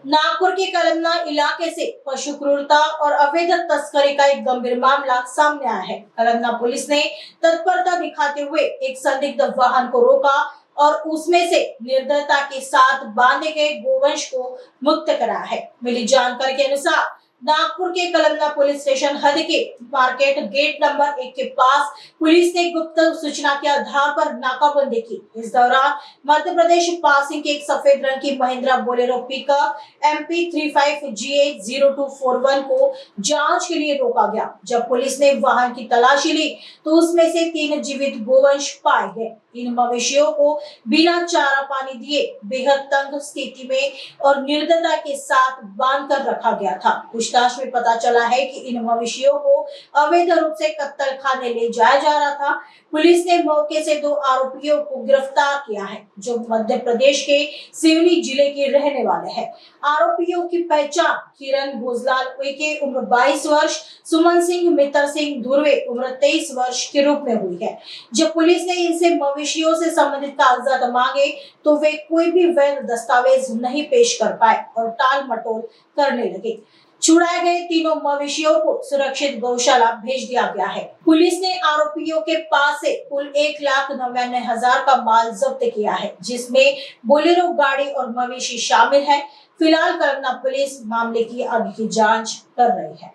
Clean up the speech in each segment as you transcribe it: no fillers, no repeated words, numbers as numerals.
नागपुर के कलमना इलाके से पशु क्रूरता और अवैध तस्करी का एक गंभीर मामला सामने आया है। कलमना पुलिस ने तत्परता दिखाते हुए एक संदिग्ध वाहन को रोका और उसमें से निर्दयता के साथ बांधे गए गोवंश को मुक्त कराया है। मिली जानकारी के अनुसार नागपुर के कलमना पुलिस स्टेशन हद के मार्केट गेट नंबर 1 के पास पुलिस ने गुप्त सूचना के आधार पर नाकाबंदी की। इस दौरान मध्य प्रदेश पासिंग के एक सफेद रंग की Mahindra Bolero pickup MP 35GA 0241 को जांच के लिए रोका गया। जब पुलिस ने वाहन की तलाशी ली तो उसमें से 3 जीवित गोवंश पाए गए। इन मवेशियों को बिना चारा पानी दिए बेहद तंग स्थिति में और निर्दयता के साथ बांधकर रखा गया था। पूछताछ में पता चला है कि इन मवेशियों को अवैध रूप से कत्ल खाने ले जाया जा रहा था। पुलिस ने मौके से 2 आरोपियों को गिरफ्तार किया है जो मध्य प्रदेश के सिवनी जिले के रहने वाले हैं। आरोपियों की पहचान किरण भोजलाल उइके उम्र 22 वर्ष, सुमन सिंह मित्र सिंह धुर्वे उम्र 23 वर्ष के रूप में हुई है। जब पुलिस ने इनसे मवेशियों से संबंधित कागजात मांगे तो वे कोई भी वैध दस्तावेज नहीं पेश कर पाए और टाल मटोल करने लगे। छुड़ाए गए तीनों मवेशियों को सुरक्षित गौशाला भेज दिया गया है। पुलिस ने आरोपियों के पास से कुल 1,99,000 का माल जब्त किया है, जिसमें बोलेरो गाड़ी और मवेशी शामिल है। फिलहाल कलमना पुलिस मामले की आगे की जांच कर रही है।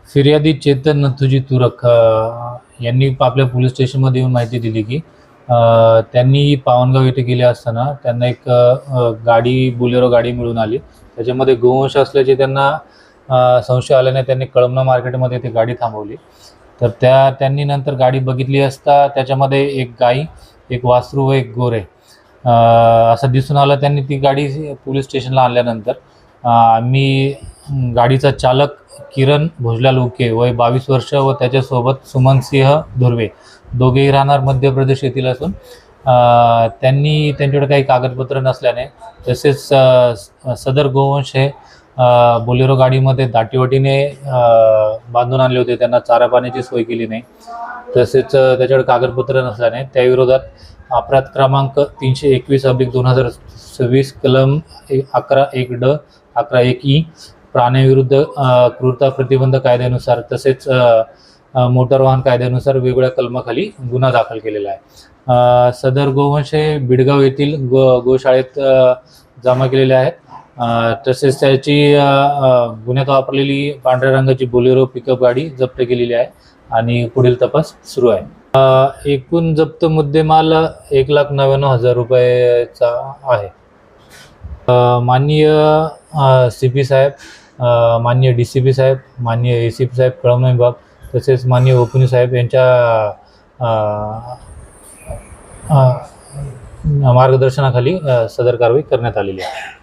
फिर्यादी चेतन नथुजी तुरक यांनी आपल्या पोलीस स्टेशनमध्ये येऊन माहिती दिली की त्यांनी पावनगाव येथे गेले असताना त्यांना एक गाडी बोलेरो गाडी मिळून आली। त्याच्यामध्ये गोवंश असल्याचे त्यांना संशय आल्याने त्यांनी कळमना मार्केटमध्ये ती गाडी थांबवली। तर त्यांनी नंतर गाडी बघितली असता त्याच्यामध्ये एक गाई, एक वासरू व एक गोरे असं दिसून आलं। त्यांनी ती गाडी पोलीस स्टेशनला आणल्यानंतर आम्ही गाडीचा चालक किरण भोजलाल उइके वय 22 वर्ष व त्याच्यासोबत सुमन सिंह धुर्वे दोघेही राहणार मध्य प्रदेश येथील असून त्यांनी त्यांच्याकडे काही कागदपत्र नसल्याने तसेच सदर गोवंश हे बोलेरो गाडीमध्ये दाटीवाटीने बांधून आणले होते। त्यांना चारा पाण्याची सोय केली नाही। तसेच त्याच्याकडे कागदपत्र नसल्याने त्याविरोधात अपराध क्रमांक 321/2026 कलम 11(1)(ड) 11(1)(ई) प्राण्याविरुद्ध क्रूरता प्रतिबंध कायद्यानुसार तसेच मोटार वाहन कायद्यानुसार वेगवेगळ्या कलमाखाली गुन्हा दाखल केलेला आहे। सदर गोवंश हे बिडगाव येथील गोशाळेत जमा केलेले आहेत। तसेच त्याची गुन्ह्यात वापरलेली पांढऱ्या रंगाची बोलेरो पिकअप गाडी जप्त केलेली आहे आणि पुढील तपास सुरू आहे। एकूण जप्त मुद्देमाल 1,99,000 रुपयाचा आहे। माननीय CP साहेब, माननीय DCP साहेब, माननीय ACP साहेब कळमना विभाग तसेच माननीय ओपुनी साहेब यांच्या मार्गदर्शनाखाली सदर कारवाई करण्यात आलेली आहे।